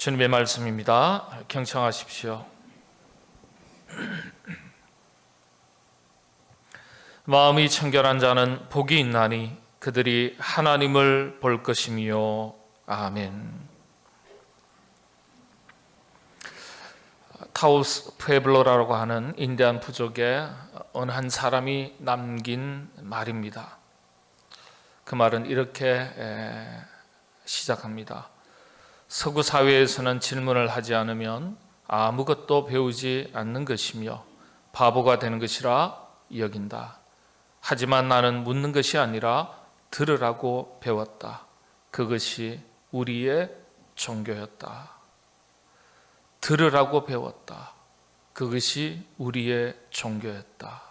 주님의 말씀입니다. 경청하십시오. 마음이 청결한 자는 복이 있나니 그들이 하나님을 볼 것이며. 아멘. 타우스 푸에블로라고 하는 인디안 부족의 어느 한 사람이 남긴 말입니다. 그 말은 이렇게 시작합니다. 서구 사회에서는 질문을 하지 않으면 아무것도 배우지 않는 것이며 바보가 되는 것이라 여긴다. 하지만 나는 묻는 것이 아니라 들으라고 배웠다. 그것이 우리의 종교였다. 들으라고 배웠다. 그것이 우리의 종교였다.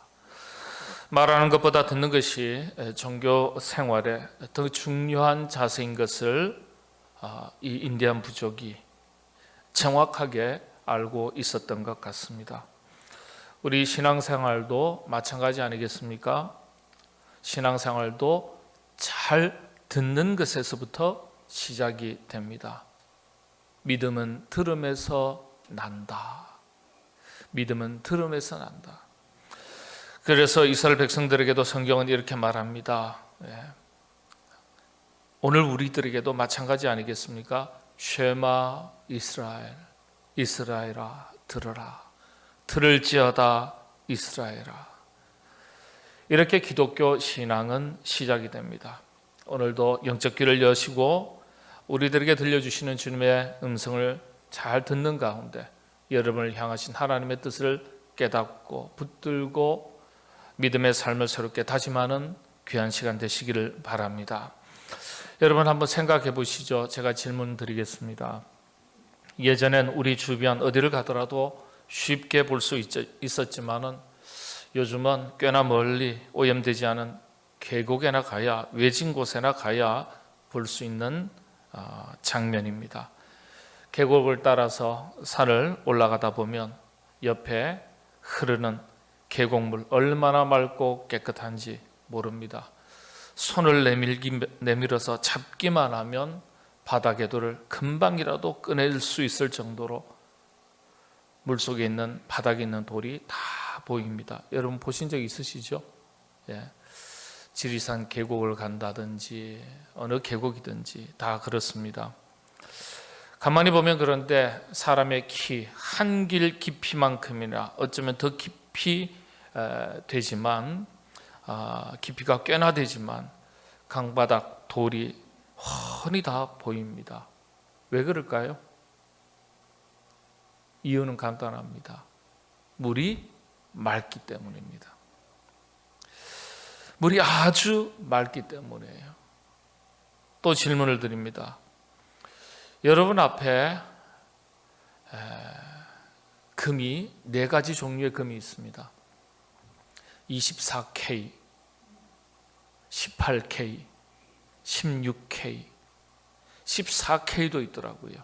말하는 것보다 듣는 것이 종교 생활에 더 중요한 자세인 것을 이 인디안 부족이 정확하게 알고 있었던 것 같습니다. 우리 신앙생활도 마찬가지 아니겠습니까? 신앙생활도 잘 듣는 것에서부터 시작이 됩니다. 믿음은 들음에서 난다. 믿음은 들음에서 난다. 그래서 이스라엘 백성들에게도 성경은 이렇게 말합니다. 오늘 우리들에게도 마찬가지 아니겠습니까? 쉐마 이스라엘, 이스라엘아 들으라. 들을지어다 이스라엘아. 이렇게 기독교 신앙은 시작이 됩니다. 오늘도 영적 귀를 여시고 우리들에게 들려주시는 주님의 음성을 잘 듣는 가운데 여러분을 향하신 하나님의 뜻을 깨닫고 붙들고 믿음의 삶을 새롭게 다짐하는 귀한 시간 되시기를 바랍니다. 여러분 한번 생각해 보시죠. 제가 질문 드리겠습니다. 예전엔 우리 주변 어디를 가더라도 쉽게 볼 수 있었지만은 요즘은 꽤나 멀리 오염되지 않은 계곡에나 가야, 외진 곳에나 가야 볼 수 있는 장면입니다. 계곡을 따라서 산을 올라가다 보면 옆에 흐르는 계곡물 얼마나 맑고 깨끗한지 모릅니다. 손을 내밀어서 잡기만 하면 바닥에돌을 금방이라도 꺼낼 수 있을 정도로 물속에 있는 바닥에 있는 돌이 다 보입니다. 여러분 보신 적 있으시죠? 지리산 계곡을 간다든지 어느 계곡이든지 다 그렇습니다. 가만히 보면 그런데 사람의 키 한 길 깊이만큼이나 어쩌면 더 깊이 되지만 깊이가 꽤나 되지만 강바닥 돌이 훤히 다 보입니다. 왜 그럴까요? 이유는 간단합니다. 물이 맑기 때문입니다. 물이 아주 맑기 때문이에요. 또 질문을 드립니다. 여러분 앞에 금이 4가지 종류의 금이 있습니다. 24K, 18K, 16K, 14K도 있더라고요.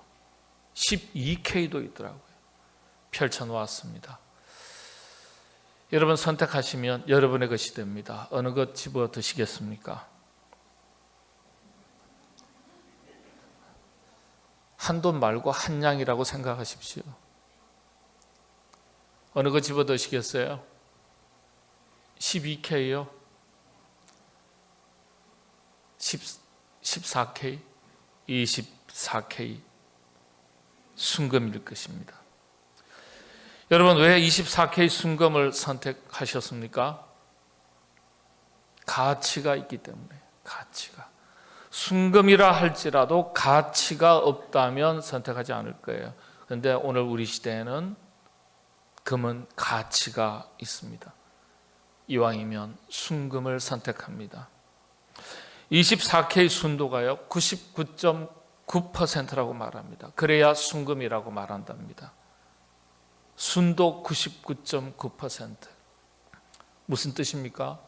12K도 있더라고요. 펼쳐놓았습니다. 여러분 선택하시면 여러분의 것이 됩니다. 어느 것 집어 드시겠습니까? 한돈 말고 한 양이라고 생각하십시오. 어느 것 집어 드시겠어요? 12K요? 14K? 24K 순금일 것입니다. 여러분 왜 24K 순금을 선택하셨습니까? 가치가 있기 때문에. 가치가. 순금이라 할지라도 가치가 없다면 선택하지 않을 거예요. 그런데 오늘 우리 시대에는 금은 가치가 있습니다. 이왕이면 순금을 선택합니다. 24K 순도가요 99.9%라고 말합니다. 그래야 순금이라고 말한답니다. 순도 99.9%. 무슨 뜻입니까?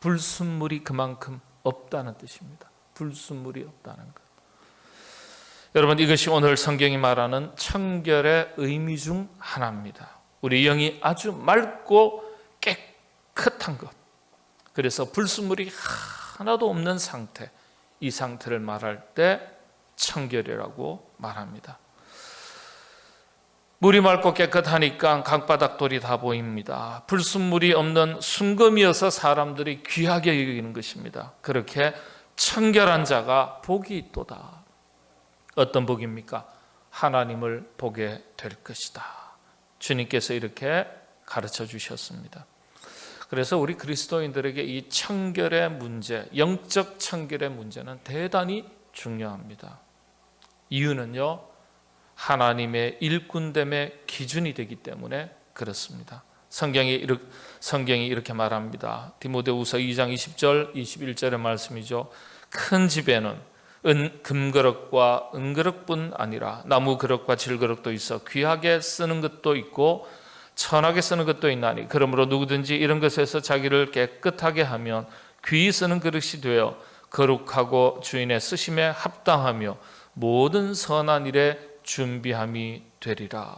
불순물이 그만큼 없다는 뜻입니다. 불순물이 없다는 것. 여러분 이것이 오늘 성경이 말하는 청결의 의미 중 하나입니다. 우리 영이 아주 맑고 깨끗한 것. 그래서 불순물이 하나도 없는 상태, 이 상태를 말할 때 청결이라고 말합니다. 물이 맑고 깨끗하니까 강바닥돌이 다 보입니다. 불순물이 없는 순금이어서 사람들이 귀하게 여기는 것입니다. 그렇게 청결한 자가 복이 있도다. 어떤 복입니까? 하나님을 보게 될 것이다. 주님께서 이렇게 가르쳐 주셨습니다. 그래서 우리 그리스도인들에게 이 청결의 문제, 영적 청결의 문제는 대단히 중요합니다. 이유는요, 하나님의 일꾼됨의 기준이 되기 때문에 그렇습니다. 성경이 이렇게 말합니다. 디모데후서 2장 20절 21절의 말씀이죠. 큰 집에는 금그릇과 은그릇뿐 아니라 나무 그릇과 질그릇도 있어 귀하게 쓰는 것도 있고 천하게 쓰는 것도 있나니 그러므로 누구든지 이런 것에서 자기를 깨끗하게 하면 귀히 쓰는 그릇이 되어 거룩하고 주인의 쓰심에 합당하며 모든 선한 일에 준비함이 되리라.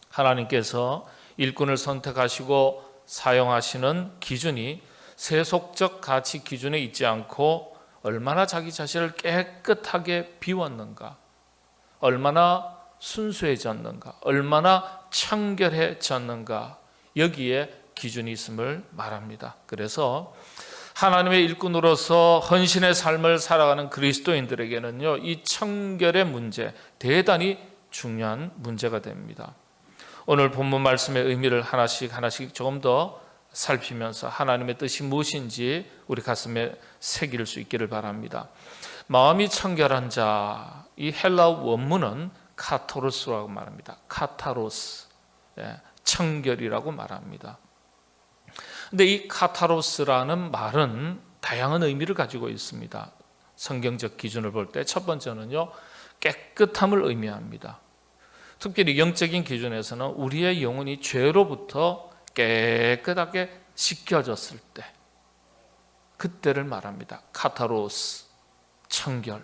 하나님께서 일꾼을 선택하시고 사용하시는 기준이 세속적 가치 기준에 있지 않고 얼마나 자기 자신을 깨끗하게 비웠는가, 얼마나 순수해졌는가, 얼마나 청결해졌는가, 여기에 기준이 있음을 말합니다. 그래서 하나님의 일꾼으로서 헌신의 삶을 살아가는 그리스도인들에게는요, 이 청결의 문제 대단히 중요한 문제가 됩니다. 오늘 본문 말씀의 의미를 하나씩 조금 더 살피면서 하나님의 뜻이 무엇인지 우리 가슴에 새길 수 있기를 바랍니다. 마음이 청결한 자, 이 헬라어 원문은 카타로스라고 말합니다. 카타로스, 청결이라고 말합니다. 근데 이 카타로스라는 말은 다양한 의미를 가지고 있습니다. 성경적 기준을 볼 때 첫 번째는요, 깨끗함을 의미합니다. 특별히 영적인 기준에서는 우리의 영혼이 죄로부터 깨끗하게 씻겨졌을 때, 그때를 말합니다. 카타로스, 청결.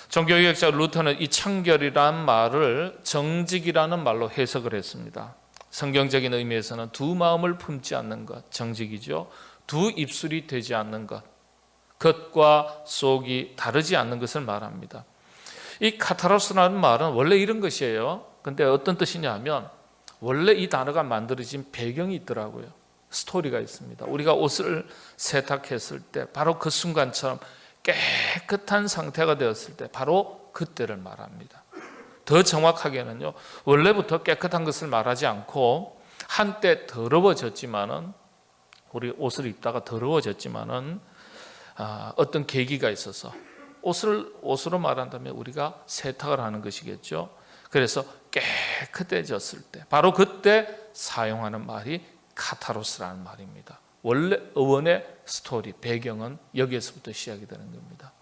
종교개혁자 루터는 이 청결이란 말을 정직이라는 말로 해석을 했습니다. 성경적인 의미에서는 두 마음을 품지 않는 것, 정직이죠. 두 입술이 되지 않는 것, 겉과 속이 다르지 않는 것을 말합니다. 이 카타로스라는 말은 원래 이런 것이에요. 근데 어떤 뜻이냐 하면 원래 이 단어가 만들어진 배경이 있더라고요. 스토리가 있습니다. 우리가 옷을 세탁했을 때 바로 그 순간처럼 깨끗한 상태가 되었을 때 바로 그때를 말합니다. 더 정확하게는요, 원래부터 깨끗한 것을 말하지 않고 한때 더러워졌지만은, 우리 옷을 입다가 더러워졌지만은 어떤 계기가 있어서 옷으로 말한다면 우리가 세탁을 하는 것이겠죠. 그래서 깨끗해졌을 때 바로 그때 사용하는 말이 카타로스라는 말입니다. 원래 어원의 스토리, 배경은 여기에서부터 시작이 되는 겁니다.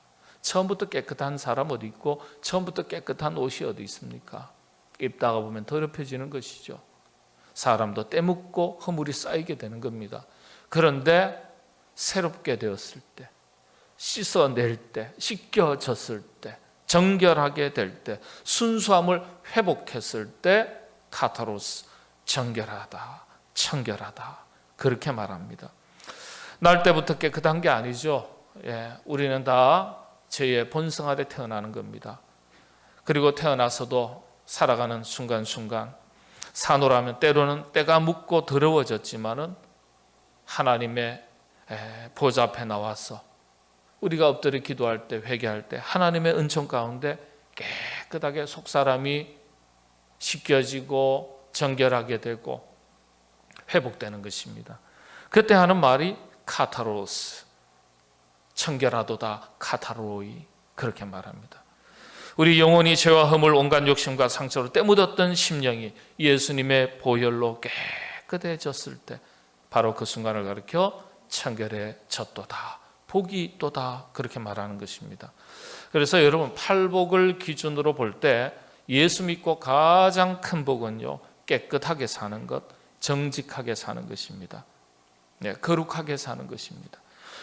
처음부터 깨끗한 사람 어디 있고 처음부터 깨끗한 옷이 어디 있습니까? 입다가 보면 더럽혀지는 것이죠. 사람도 때묻고 허물이 쌓이게 되는 겁니다. 그런데 새롭게 되었을 때, 씻어낼 때, 씻겨졌을 때, 정결하게 될 때, 순수함을 회복했을 때 카타로스, 정결하다, 청결하다, 그렇게 말합니다. 날 때부터 깨끗한 게 아니죠. 우리는 다 죄의 본성 아래 태어나는 겁니다. 그리고 태어나서도 살아가는 순간순간 사노라면 때로는 때가 묻고 더러워졌지만은 하나님의 보좌 앞에 나와서 우리가 엎드려 기도할 때, 회개할 때 하나님의 은총 가운데 깨끗하게 속사람이 씻겨지고 정결하게 되고 회복되는 것입니다. 그때 하는 말이 카타로스, 청결하도다 카타로이, 그렇게 말합니다. 우리 영혼이 죄와 허물, 온갖 욕심과 상처로 때묻었던 심령이 예수님의 보혈로 깨끗해졌을 때 바로 그 순간을 가리켜 청결해졌도다, 복이 있도다, 그렇게 말하는 것입니다. 그래서 여러분, 팔복을 기준으로 볼 때 예수 믿고 가장 큰 복은요, 깨끗하게 사는 것, 정직하게 사는 것입니다. 거룩하게 사는 것입니다.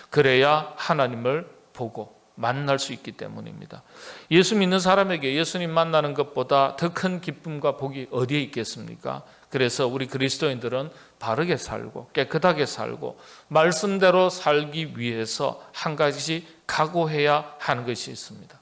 그래야 하나님을 보고 만날 수 있기 때문입니다. 예수 믿는 사람에게 예수님 만나는 것보다 더 큰 기쁨과 복이 어디에 있겠습니까? 그래서 우리 그리스도인들은 바르게 살고 깨끗하게 살고 말씀대로 살기 위해서 한 가지 각오해야 하는 것이 있습니다.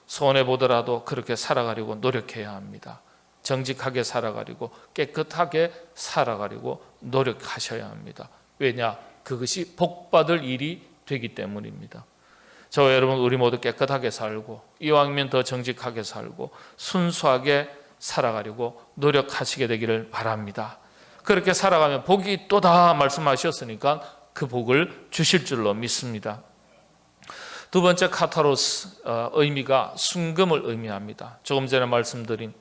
손해보더라도 그렇게 살아가려고 노력해야 합니다. 정직하게 살아가려고 깨끗하게 살아가려고 노력하셔야 합니다. 왜냐? 그것이 복받을 일이 되기 때문입니다. 저와 여러분, 우리 모두 깨끗하게 살고 이왕이면 더 정직하게 살고 순수하게 살아가려고 노력하시게 되기를 바랍니다. 그렇게 살아가면 복이 있도다 말씀하셨으니까 그 복을 주실 줄로 믿습니다. 두 번째 카타로스, 의미가 순금을 의미합니다. 조금 전에 말씀드린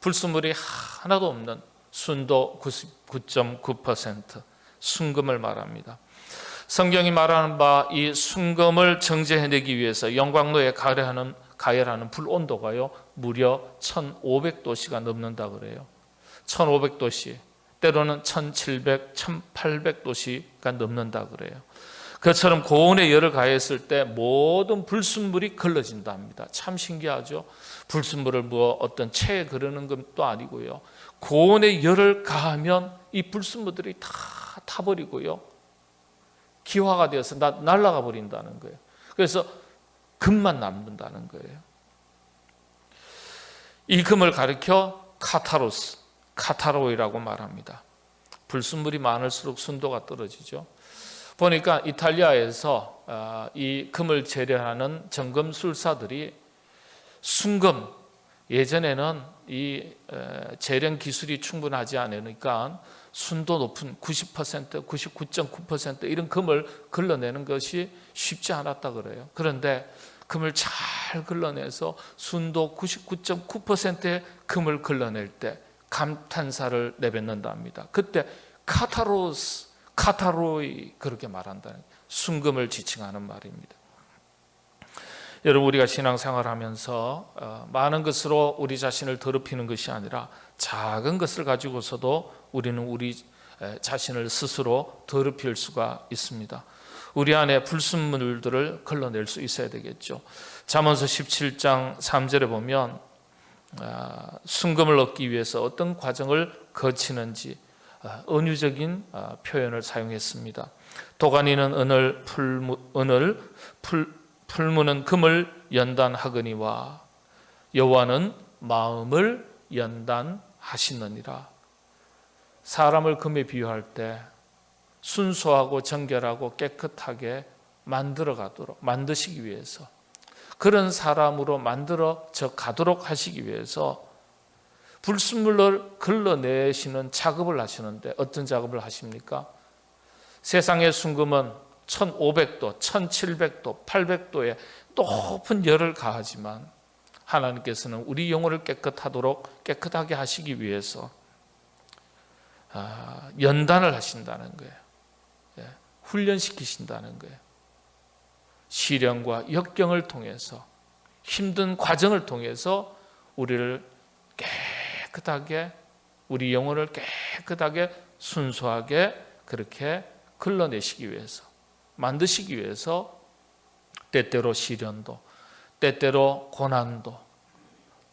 불순물이 하나도 없는 순도 99.9% 순금을 말합니다. 성경이 말하는 바 이 순금을 정제해내기 위해서 영광로에 가열하는 불 온도가요 무려 1500도씨가 넘는다 그래요. 1500도씨, 때로는 1700, 1800도씨가 넘는다 그래요. 그처럼 고온의 열을 가했을 때 모든 불순물이 걸러진다 합니다. 참 신기하죠. 불순물을 어떤 체에 그르는 것도 아니고요, 고온의 열을 가하면 이 불순물들이 다 타버리고요, 기화가 되어서 날아가 버린다는 거예요. 그래서 금만 남는다는 거예요. 이 금을 가리켜 카타로스, 카타로이라고 말합니다. 불순물이 많을수록 순도가 떨어지죠. 보니까 이탈리아에서 이 금을 재련하는 정금술사들이 순금, 예전에는 이 재련 기술이 충분하지 않으니까 순도 높은 90%, 99.9% 이런 금을 걸러내는 것이 쉽지 않았다 그래요. 그런데 금을 잘 걸러내서 순도 99.9%의 금을 걸러낼 때 감탄사를 내뱉는답니다. 그때 카타로스, 카타로이 그렇게 말한다는, 순금을 지칭하는 말입니다. 여러분, 우리가 신앙생활하면서 많은 것으로 우리 자신을 더럽히는 것이 아니라 작은 것을 가지고서도 우리는 우리 자신을 스스로 더럽힐 수가 있습니다. 우리 안에 불순물들을 걸러낼 수 있어야 되겠죠. 잠언서 17장 3절에 보면 순금을 얻기 위해서 어떤 과정을 거치는지 은유적인 표현을 사용했습니다. 도가니는 은을, 풀무는 금을 연단하거니와 여호와는 마음을 연단하시느니라. 사람을 금에 비유할 때 순수하고 정결하고 깨끗하게 만드시기 위해서, 그런 사람으로 만들어져 가도록 하시기 위해서 불순물을 걸러내시는 작업을 하시는데, 어떤 작업을 하십니까? 세상의 순금은 1500도, 1700도, 800도의 높은 열을 가하지만 하나님께서는 우리 영혼을 깨끗하게 하시기 위해서 연단을 하신다는 거예요. 훈련시키신다는 거예요. 시련과 역경을 통해서, 힘든 과정을 통해서 우리를 깨끗하게, 우리 영혼을 깨끗하게 순수하게 그렇게 걸러내시기 위해서, 만드시기 위해서 때때로 시련도, 때때로 고난도,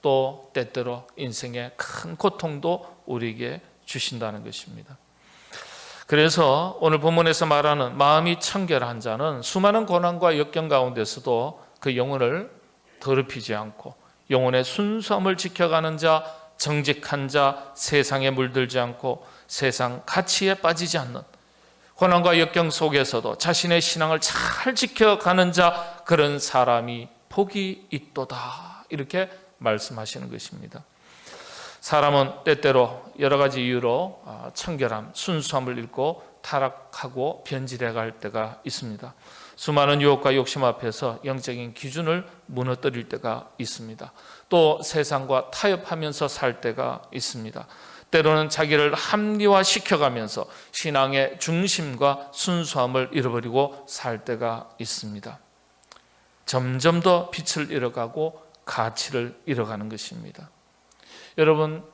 또 때때로 인생의 큰 고통도 우리에게 주신다는 것입니다. 그래서 오늘 본문에서 말하는 마음이 청결한 자는 수많은 고난과 역경 가운데서도 그 영혼을 더럽히지 않고 영혼의 순수함을 지켜가는 자, 정직한 자, 세상에 물들지 않고 세상 가치에 빠지지 않는, 고난과 역경 속에서도 자신의 신앙을 잘 지켜가는 자, 그런 사람이 복이 있도다, 이렇게 말씀하시는 것입니다. 사람은 때때로 여러 가지 이유로 청결함, 순수함을 잃고 타락하고 변질해 갈 때가 있습니다. 수많은 유혹과 욕심 앞에서 영적인 기준을 무너뜨릴 때가 있습니다. 또 세상과 타협하면서 살 때가 있습니다. 때로는 자기를 합리화시켜가면서 신앙의 중심과 순수함을 잃어버리고 살 때가 있습니다. 점점 더 빛을 잃어가고 가치를 잃어가는 것입니다. 여러분,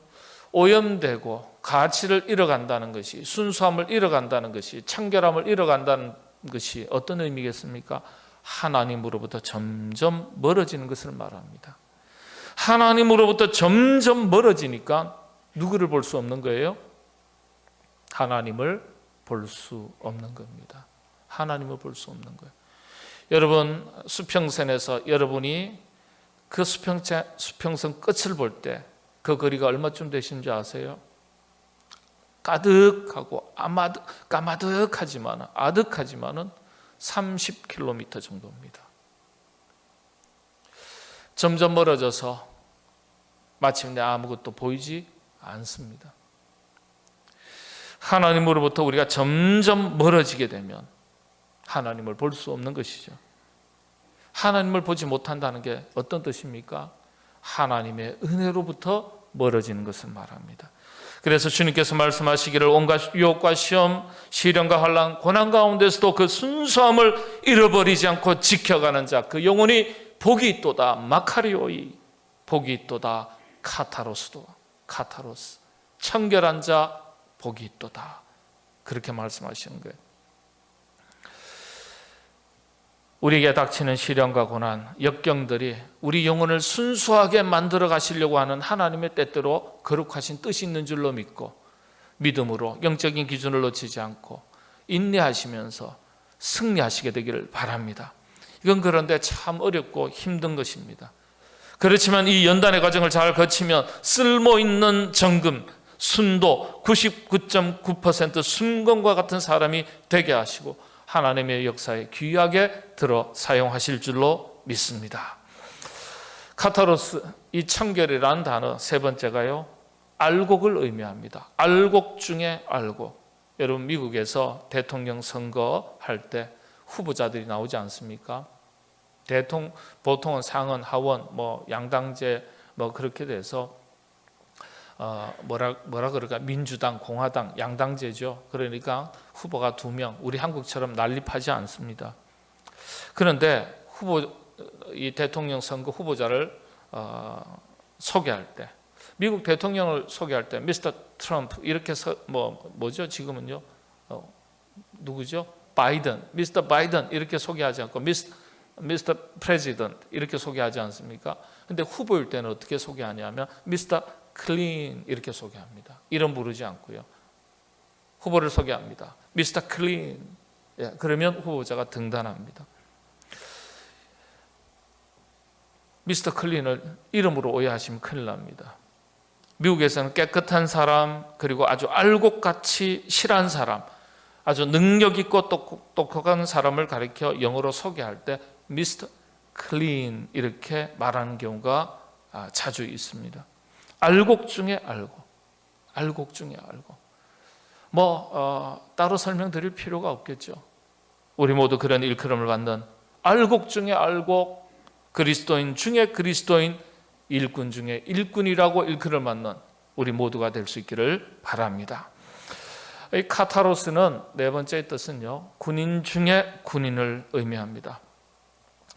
오염되고 가치를 잃어간다는 것이, 순수함을 잃어간다는 것이, 청결함을 잃어간다는 것이 어떤 의미겠습니까? 하나님으로부터 점점 멀어지는 것을 말합니다. 하나님으로부터 점점 멀어지니까 누구를 볼 수 없는 거예요? 하나님을 볼 수 없는 겁니다. 하나님을 볼 수 없는 거예요. 여러분, 수평선에서 여러분이 그 수평선 끝을 볼 때 그 거리가 얼마쯤 되시는지 아세요? 가득하고 까마득하지만 아득하지만은 30km 정도입니다. 점점 멀어져서 마침내 아무것도 보이지 않습니다. 하나님으로부터 우리가 점점 멀어지게 되면 하나님을 볼 수 없는 것이죠. 하나님을 보지 못한다는 게 어떤 뜻입니까? 하나님의 은혜로부터 멀어지는 것을 말합니다. 그래서 주님께서 말씀하시기를 온갖 유혹과 시험, 시련과 환난, 고난 가운데서도 그 순수함을 잃어버리지 않고 지켜가는 자, 그 영혼이 복이 있도다. 마카리오이, 복이 있도다. 카타로스, 청결한 자 복이 있도다. 그렇게 말씀하시는 거예요. 우리에게 닥치는 시련과 고난, 역경들이 우리 영혼을 순수하게 만들어 가시려고 하는 하나님의 때때로 거룩하신 뜻이 있는 줄로 믿고 믿음으로 영적인 기준을 놓치지 않고 인내하시면서 승리하시게 되기를 바랍니다. 이건 그런데 참 어렵고 힘든 것입니다. 그렇지만 이 연단의 과정을 잘 거치면 쓸모있는 정금, 순도 99.9% 순금과 같은 사람이 되게 하시고 하나님의 역사에 귀하게 들어 사용하실 줄로 믿습니다. 카타로스, 이 청결이라는 단어 세 번째가요, 알곡을 의미합니다. 알곡 중에 알곡. 여러분 미국에서 대통령 선거할 때 후보자들이 나오지 않습니까? 보통은 상원, 하원, 양당제 그렇게 돼서 뭐라 그럴까, 민주당, 공화당, 양당제죠. 그러니까 후보가 2명, 우리 한국처럼 난립하지 않습니다. 그런데 이 대통령 선거 후보자를 소개할 때, 미국 대통령을 소개할 때 미스터 트럼프 이렇게 뭐죠 지금은요, 누구죠? 바이든, 미스터 바이든 이렇게 소개하지 않고 미스터 프레지던트 이렇게 소개하지 않습니까? 근데 후보일 때는 어떻게 소개하냐면 미스터 클린 이렇게 소개합니다. 이름 부르지 않고요. 후보를 소개합니다. 미스터 클린. 그러면 후보자가 등단합니다. 미스터 클린을 이름으로 오해하시면 큰일 납니다. 미국에서는 깨끗한 사람, 그리고 아주 알곡같이 실한 사람, 아주 능력 있고 똑똑한 사람을 가리켜 영어로 소개할 때 미스터 클린 이렇게 말하는 경우가 자주 있습니다. 알곡 중에 알곡 중에 알곡. 따로 설명드릴 필요가 없겠죠. 우리 모두 그런 일컬음을 받는 알곡 중에 알곡, 그리스도인 중에 그리스도인, 일꾼 중에 일꾼이라고 일컬음을 받는 우리 모두가 될 수 있기를 바랍니다. 이 카타로스는 네 번째 뜻은요, 군인 중에 군인을 의미합니다.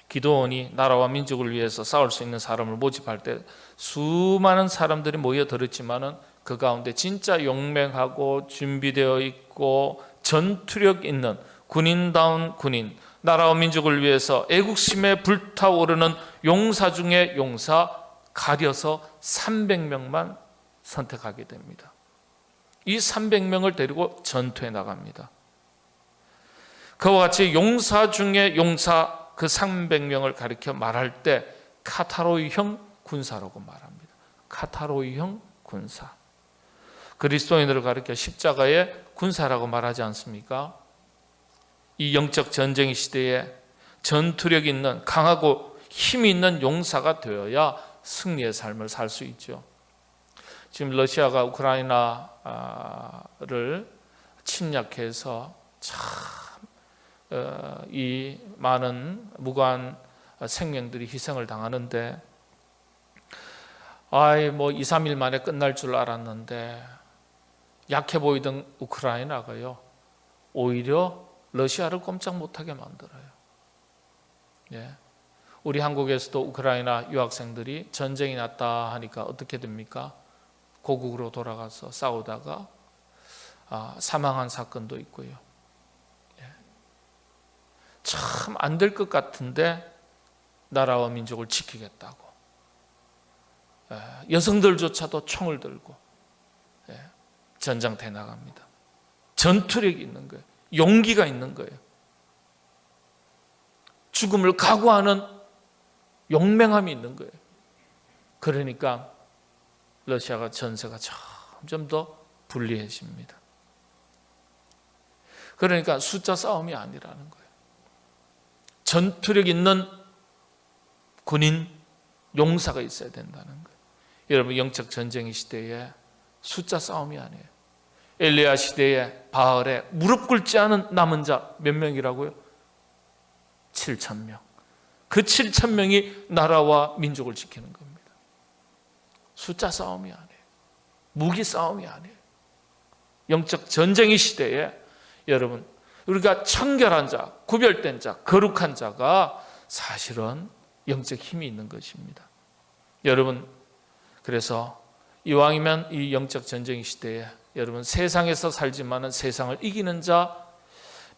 기드온이 나라와 민족을 위해서 싸울 수 있는 사람을 모집할 때 수많은 사람들이 모여들었지만은 그 가운데 진짜 용맹하고 준비되어 있고 전투력 있는 군인다운 군인, 나라와 민족을 위해서 애국심에 불타오르는 용사 중에 용사 가려서 300명만 선택하게 됩니다. 이 300명을 데리고 전투에 나갑니다. 그와 같이 용사 중에 용사, 그 300명을 가리켜 말할 때 카타로이형 군사라고 말합니다. 카타로이형 군사. 그리스도인들을 가리켜 십자가의 군사라고 말하지 않습니까? 이 영적 전쟁의 시대에 전투력 있는 강하고 힘이 있는 용사가 되어야 승리의 삶을 살 수 있죠. 지금 러시아가 우크라이나를 침략해서 이 많은 무고한 생명들이 희생을 당하는데 2, 3일 만에 끝날 줄 알았는데 약해 보이던 우크라이나가요 오히려 러시아를 꼼짝 못하게 만들어요. 우리 한국에서도 우크라이나 유학생들이 전쟁이 났다 하니까 어떻게 됩니까? 고국으로 돌아가서 싸우다가 사망한 사건도 있고요. 참 안 될 것 같은데 나라와 민족을 지키겠다고 여성들조차도 총을 들고 전장터에 나갑니다. 전투력이 있는 거예요. 용기가 있는 거예요. 죽음을 각오하는 용맹함이 있는 거예요. 그러니까 러시아가 전세가 점점 더 불리해집니다. 그러니까 숫자 싸움이 아니라는 거예요. 전투력 있는 군인, 용사가 있어야 된다는 거예요. 여러분, 영적 전쟁의 시대에 숫자 싸움이 아니에요. 엘리야 시대에 바알에 무릎 꿇지 않은 남은 자 몇 명이라고요? 7,000명. 그 7,000명이 나라와 민족을 지키는 겁니다. 숫자 싸움이 아니에요. 무기 싸움이 아니에요. 영적 전쟁의 시대에 여러분, 우리가 청결한 자, 구별된 자, 거룩한 자가 사실은 영적 힘이 있는 것입니다. 여러분, 그래서 이왕이면 이 영적 전쟁의 시대에 여러분, 세상에서 살지만은 세상을 이기는 자,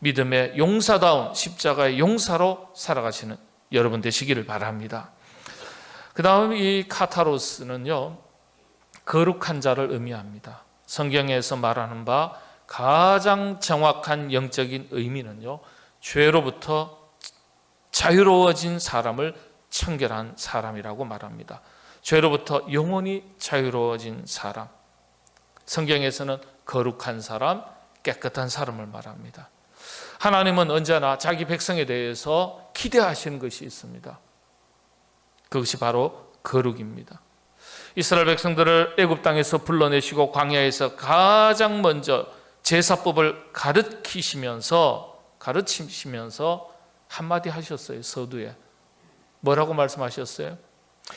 믿음의 용사다운 십자가의 용사로 살아가시는 여러분 되시기를 바랍니다. 그 다음 이 카타로스는요, 거룩한 자를 의미합니다. 성경에서 말하는 바 가장 정확한 영적인 의미는요, 죄로부터 자유로워진 사람을 청결한 사람이라고 말합니다. 죄로부터 영원히 자유로워진 사람. 성경에서는 거룩한 사람, 깨끗한 사람을 말합니다. 하나님은 언제나 자기 백성에 대해서 기대하시는 것이 있습니다. 그것이 바로 거룩입니다. 이스라엘 백성들을 애굽 땅에서 불러내시고 광야에서 가장 먼저 제사법을 가르치시면서 한마디 하셨어요. 서두에 뭐라고 말씀하셨어요?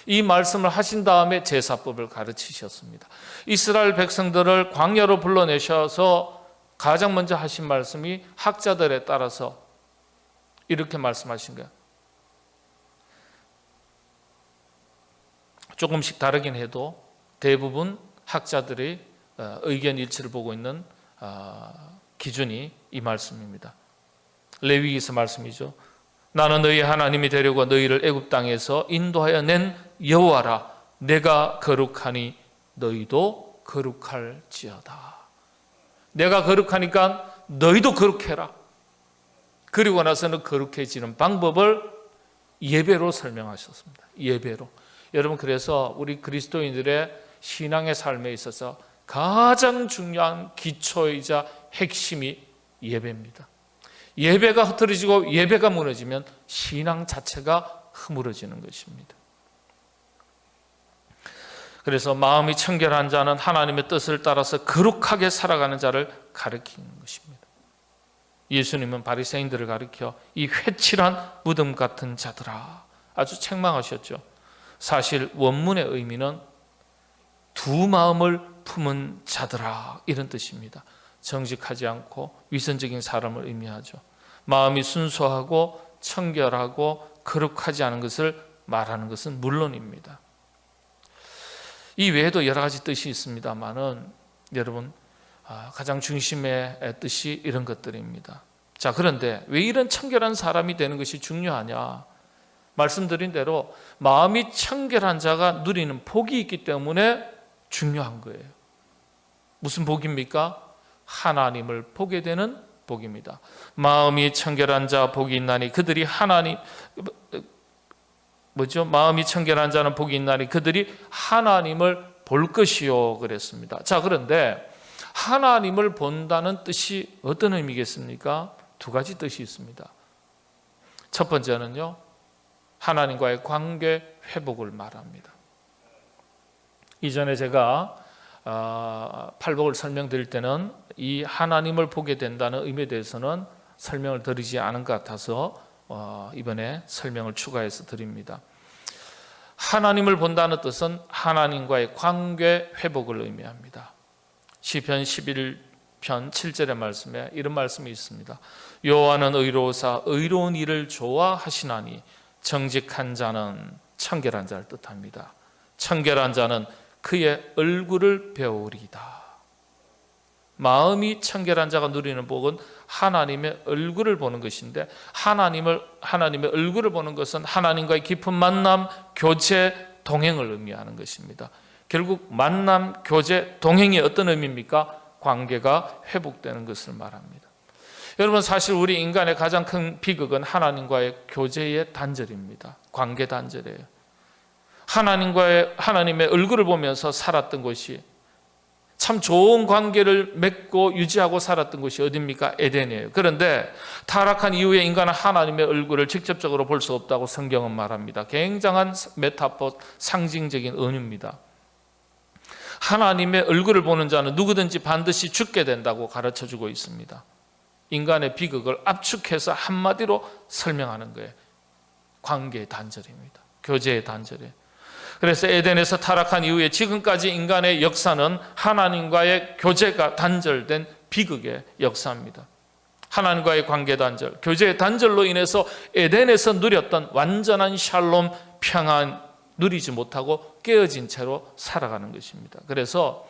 이 말씀을 하신 다음에 제사법을 가르치셨습니다. 이스라엘 백성들을 광야로 불러내셔서 가장 먼저 하신 말씀이 학자들에 따라서 이렇게 말씀하신 거예요. 조금씩 다르긴 해도 대부분 학자들의 의견 일치를 보고 있는 기준이 이 말씀입니다. 레위기서 말씀이죠. 나는 너희 하나님이 되려고 너희를 애굽 땅에서 인도하여 낸 여호와라. 내가 거룩하니 너희도 거룩할지어다. 내가 거룩하니까 너희도 거룩해라. 그리고 나서는 거룩해지는 방법을 예배로 설명하셨습니다. 예배로. 여러분, 그래서 우리 그리스도인들의 신앙의 삶에 있어서 가장 중요한 기초이자 핵심이 예배입니다. 예배가 흐트러지고 예배가 무너지면 신앙 자체가 흐물어지는 것입니다. 그래서 마음이 청결한 자는 하나님의 뜻을 따라서 거룩하게 살아가는 자를 가리키는 것입니다. 예수님은 바리새인들을 가리켜 이 회칠한 무덤 같은 자들아, 아주 책망하셨죠. 사실 원문의 의미는 두 마음을 품은 자들아, 이런 뜻입니다. 정직하지 않고 위선적인 사람을 의미하죠. 마음이 순수하고 청결하고 거룩하지 않은 것을 말하는 것은 물론입니다. 이 외에도 여러 가지 뜻이 있습니다만은 여러분, 가장 중심의 뜻이 이런 것들입니다. 자, 그런데 왜 이런 청결한 사람이 되는 것이 중요하냐? 말씀드린 대로 마음이 청결한 자가 누리는 복이 있기 때문에 중요한 거예요. 무슨 복입니까? 하나님을 보게 되는 복입니다. 마음이 청결한 자 복이 있나니 그들이 마음이 청결한 자는 복이 있나니 그들이 하나님을 볼 것이요 그랬습니다. 자, 그런데 하나님을 본다는 뜻이 어떤 의미겠습니까? 두 가지 뜻이 있습니다. 첫 번째는요, 하나님과의 관계 회복을 말합니다. 이전에 제가 팔복을 설명드릴 때는 이 하나님을 보게 된다는 의미에 대해서는 설명을 드리지 않은 것 같아서 이번에 설명을 추가해서 드립니다. 하나님을 본다는 뜻은 하나님과의 관계 회복을 의미합니다. 시편 11편 7절의 말씀에 이런 말씀이 있습니다. 여호와는 의로우사 의로운 일을 좋아하시나니 정직한 자는 청결한 자를 뜻합니다. 청결한 자는 그의 얼굴을 배우리이다. 마음이 청결한 자가 누리는 복은 하나님의 얼굴을 보는 것인데, 하나님의 얼굴을 보는 것은 하나님과의 깊은 만남, 교제, 동행을 의미하는 것입니다. 결국 만남, 교제, 동행이 어떤 의미입니까? 관계가 회복되는 것을 말합니다. 여러분, 사실 우리 인간의 가장 큰 비극은 하나님과의 교제의 단절입니다. 관계 단절이에요. 하나님의 얼굴을 보면서 살았던 곳이, 참 좋은 관계를 맺고 유지하고 살았던 곳이 어디입니까? 에덴이에요. 그런데 타락한 이후에 인간은 하나님의 얼굴을 직접적으로 볼 수 없다고 성경은 말합니다. 굉장한 메타포, 상징적인 은유입니다. 하나님의 얼굴을 보는 자는 누구든지 반드시 죽게 된다고 가르쳐주고 있습니다. 인간의 비극을 압축해서 한마디로 설명하는 거예요. 관계의 단절입니다. 교제의 단절이에요. 그래서 에덴에서 타락한 이후에 지금까지 인간의 역사는 하나님과의 교제가 단절된 비극의 역사입니다. 하나님과의 관계 단절, 교제의 단절로 인해서 에덴에서 누렸던 완전한 샬롬, 평안 누리지 못하고 깨어진 채로 살아가는 것입니다. 그래서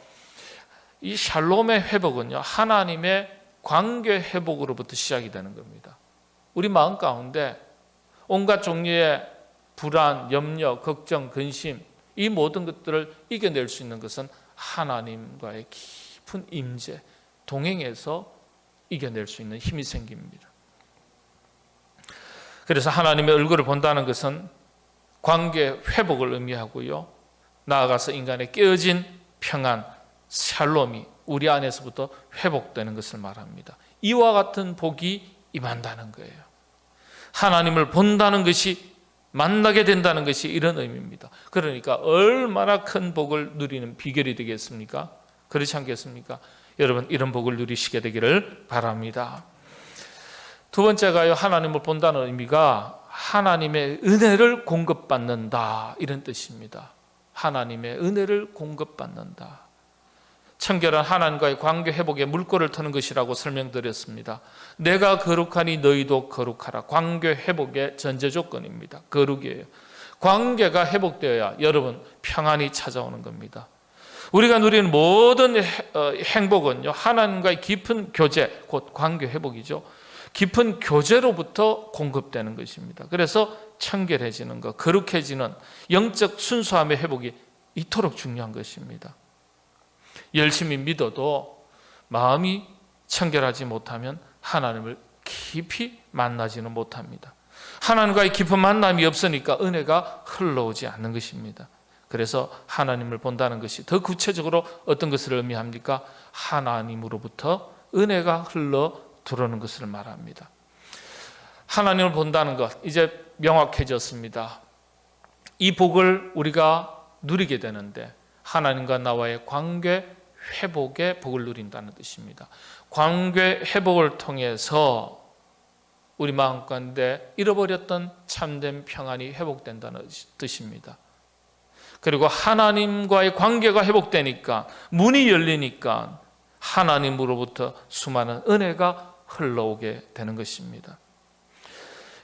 이 샬롬의 회복은요, 하나님의 관계 회복으로부터 시작이 되는 겁니다. 우리 마음 가운데 온갖 종류의 불안, 염려, 걱정, 근심, 이 모든 것들을 이겨낼 수 있는 것은 하나님과의 깊은 임재, 동행해서 이겨낼 수 있는 힘이 생깁니다. 그래서 하나님의 얼굴을 본다는 것은 관계 회복을 의미하고요, 나아가서 인간의 깨어진 평안, 샬롬이 우리 안에서부터 회복되는 것을 말합니다. 이와 같은 복이 임한다는 거예요. 하나님을 본다는 것이, 만나게 된다는 것이 이런 의미입니다. 그러니까 얼마나 큰 복을 누리는 비결이 되겠습니까? 그렇지 않겠습니까? 여러분, 이런 복을 누리시게 되기를 바랍니다. 두 번째가요, 하나님을 본다는 의미가 하나님의 은혜를 공급받는다, 이런 뜻입니다. 하나님의 은혜를 공급받는다. 청결한 하나님과의 관계 회복에 물꼬를 트는 것이라고 설명드렸습니다. 내가 거룩하니 너희도 거룩하라. 관계 회복의 전제 조건입니다. 거룩이에요. 관계가 회복되어야 여러분 평안이 찾아오는 겁니다. 우리가 누리는 모든 행복은요, 하나님과의 깊은 교제, 곧 관계 회복이죠. 깊은 교제로부터 공급되는 것입니다. 그래서 청결해지는 것, 거룩해지는 영적 순수함의 회복이 이토록 중요한 것입니다. 열심히 믿어도 마음이 청결하지 못하면 하나님을 깊이 만나지는 못합니다. 하나님과의 깊은 만남이 없으니까 은혜가 흘러오지 않는 것입니다. 그래서 하나님을 본다는 것이 더 구체적으로 어떤 것을 의미합니까? 하나님으로부터 은혜가 흘러 들어오는 것을 말합니다. 하나님을 본다는 것, 이제 명확해졌습니다. 이 복을 우리가 누리게 되는데 하나님과 나와의 관계 회복의 복을 누린다는 뜻입니다. 관계 회복을 통해서 우리 마음 가운데 잃어버렸던 참된 평안이 회복된다는 뜻입니다. 그리고 하나님과의 관계가 회복되니까, 문이 열리니까 하나님으로부터 수많은 은혜가 흘러오게 되는 것입니다.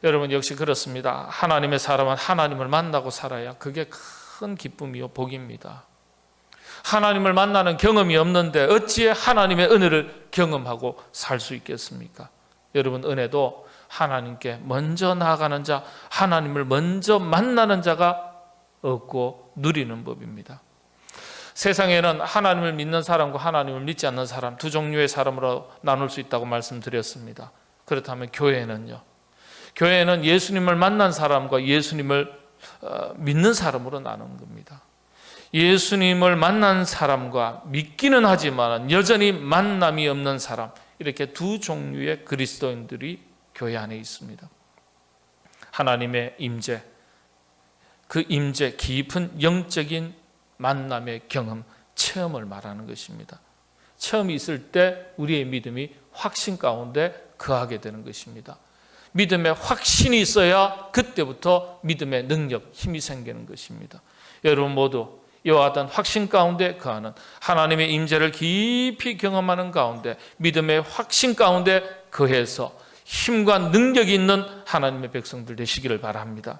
여러분, 역시 그렇습니다. 하나님의 사람은 하나님을 만나고 살아야 그게 큰 기쁨이요 복입니다. 하나님을 만나는 경험이 없는데 어찌 하나님의 은혜를 경험하고 살 수 있겠습니까? 여러분, 은혜도 하나님께 먼저 나아가는 자, 하나님을 먼저 만나는 자가 얻고 누리는 법입니다. 세상에는 하나님을 믿는 사람과 하나님을 믿지 않는 사람, 두 종류의 사람으로 나눌 수 있다고 말씀드렸습니다. 그렇다면 교회는요, 교회는 예수님을 만난 사람과 예수님을 믿는 사람으로 나누는 겁니다. 예수님을 만난 사람과 믿기는 하지만 여전히 만남이 없는 사람, 이렇게 두 종류의 그리스도인들이 교회 안에 있습니다. 하나님의 임재, 그 임재, 깊은 영적인 만남의 경험, 체험을 말하는 것입니다. 체험이 있을 때 우리의 믿음이 확신 가운데 거하게 되는 것입니다. 믿음의 확신이 있어야 그때부터 믿음의 능력, 힘이 생기는 것입니다. 여러분 모두 이와 같은 확신 가운데 거하는, 하나님의 임재를 깊이 경험하는 가운데, 믿음의 확신 가운데 거해서 힘과 능력이 있는 하나님의 백성들 되시기를 바랍니다.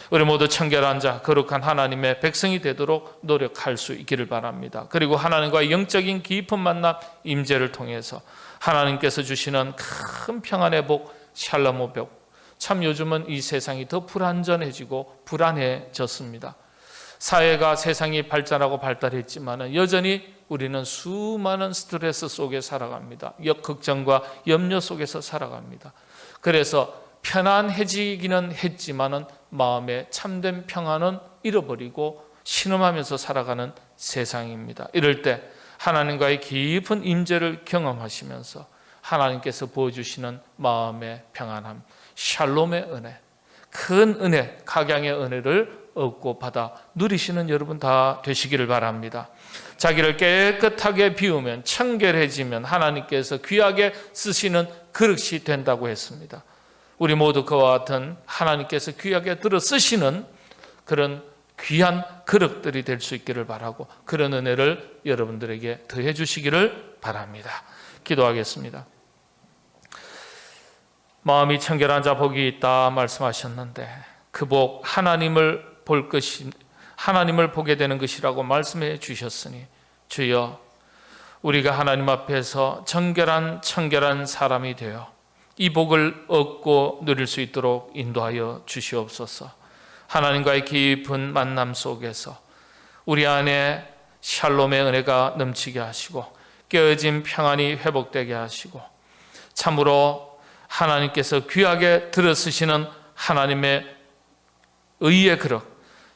우리 모두 청결한 자, 거룩한 하나님의 백성이 되도록 노력할 수 있기를 바랍니다. 그리고 하나님과의 영적인 깊은 만남, 임재를 통해서 하나님께서 주시는 큰 평안의 복, 샬롬의 복. 참 요즘은 이 세상이 더 불안전해지고 불안해졌습니다. 사회가, 세상이 발전하고 발달했지만 여전히 우리는 수많은 스트레스 속에 살아갑니다. 걱정과 염려 속에서 살아갑니다. 그래서 편안해지기는 했지만은 마음의 참된 평안은 잃어버리고 신음하면서 살아가는 세상입니다. 이럴 때 하나님과의 깊은 임재를 경험하시면서 하나님께서 보여주시는 마음의 평안함, 샬롬의 은혜, 큰 은혜, 각양의 은혜를 얻고 받아 누리시는 여러분 다 되시기를 바랍니다. 자기를 깨끗하게 비우면, 청결해지면 하나님께서 귀하게 쓰시는 그릇이 된다고 했습니다. 우리 모두 그와 같은 하나님께서 귀하게 들어 쓰시는 그런 귀한 그릇들이 될 수 있기를 바라고, 그런 은혜를 여러분들에게 더해 주시기를 바랍니다. 기도하겠습니다. 마음이 청결한 자 복이 있다 말씀하셨는데, 그 복 하나님을 볼 것이, 하나님을 보게 되는 것이라고 말씀해 주셨으니, 주여 우리가 하나님 앞에서 청결한 사람이 되어 이 복을 얻고 누릴 수 있도록 인도하여 주시옵소서. 하나님과의 깊은 만남 속에서 우리 안에 샬롬의 은혜가 넘치게 하시고 깨어진 평안이 회복되게 하시고, 참으로 하나님께서 귀하게 들어쓰시는 하나님의 의의 그릇,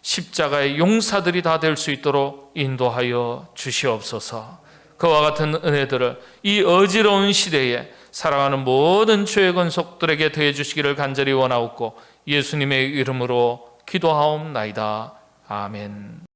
십자가의 용사들이 다 될 수 있도록 인도하여 주시옵소서. 그와 같은 은혜들을 이 어지러운 시대에 살아가는 모든 죄의 권속들에게 더해 주시기를 간절히 원하옵고 예수님의 이름으로 기도하옵나이다. 아멘.